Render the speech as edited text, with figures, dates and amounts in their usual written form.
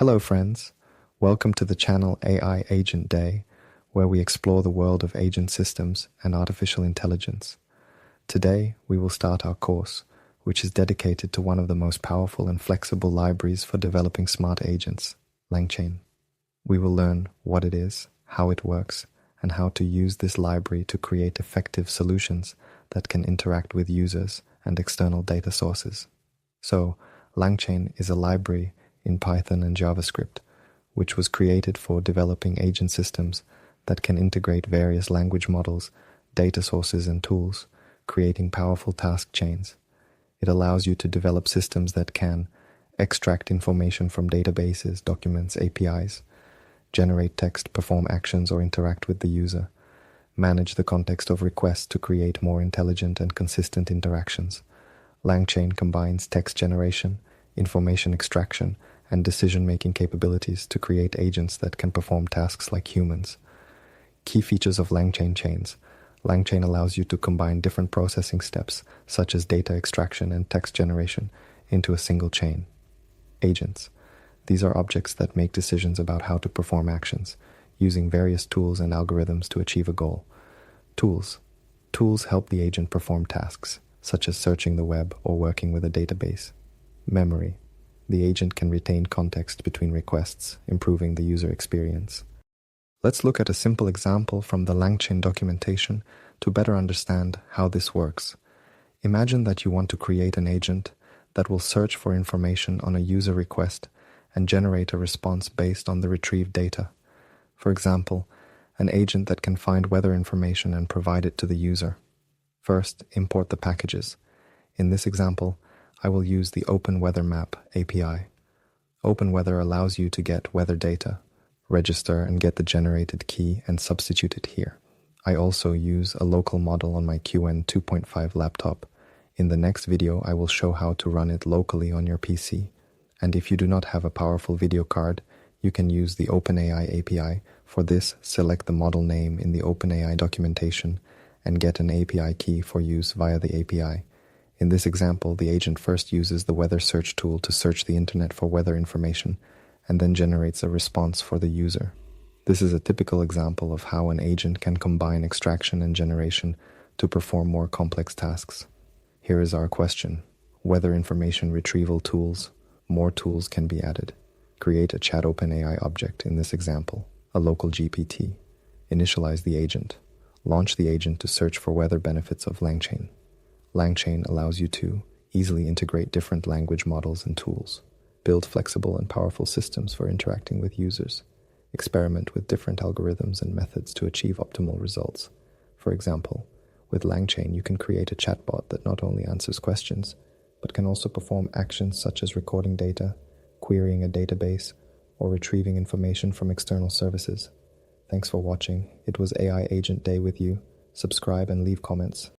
Hello friends, welcome to the channel AI Agent Day, where we explore the world of agent systems and artificial intelligence. Today, we will start our course, which is dedicated to one of the most powerful and flexible libraries for developing smart agents, Langchain. We will learn what it is, how it works, and how to use this library to create effective solutions that can interact with users and external data sources. So, Langchain is a library in Python and JavaScript, which was created for developing agent systems that can integrate various language models, data sources, and tools, creating powerful task chains. It allows you to develop systems that can extract information from databases, documents, APIs, generate text, perform actions, or interact with the user, manage the context of requests to create more intelligent and consistent interactions. Langchain combines text generation, information extraction, and decision-making capabilities to create agents that can perform tasks like humans. Key features of Langchain chains. Langchain allows you to combine different processing steps, such as data extraction and text generation, into a single chain. Agents. These are objects that make decisions about how to perform actions, using various tools and algorithms to achieve a goal. Tools. Tools help the agent perform tasks, such as searching the web or working with a database. Memory. The agent can retain context between requests, improving the user experience. Let's look at a simple example from the Langchain documentation to better understand how this works. Imagine that you want to create an agent that will search for information on a user request and generate a response based on the retrieved data. For example, an agent that can find weather information and provide it to the user. First, import the packages. In this example, I will use the OpenWeatherMap API. OpenWeather allows you to get weather data, register and get the generated key and substitute it here. I also use a local model on my QN 2.5 laptop. In the next video, I will show how to run it locally on your PC. And if you do not have a powerful video card, you can use the OpenAI API. For this, select the model name in the OpenAI documentation and get an API key for use via the API. In this example, the agent first uses the weather search tool to search the internet for weather information and then generates a response for the user. This is a typical example of how an agent can combine extraction and generation to perform more complex tasks. Here is our question. Weather information retrieval tools. More tools can be added. Create a chat OpenAI object, in this example, a local GPT. Initialize the agent. Launch the agent to search for weather benefits of Langchain. Langchain allows you to easily integrate different language models and tools, build flexible and powerful systems for interacting with users, experiment with different algorithms and methods to achieve optimal results. For example, with Langchain, you can create a chatbot that not only answers questions, but can also perform actions such as recording data, querying a database, or retrieving information from external services. Thanks for watching. It was AI Agent Day with you. Subscribe and leave comments.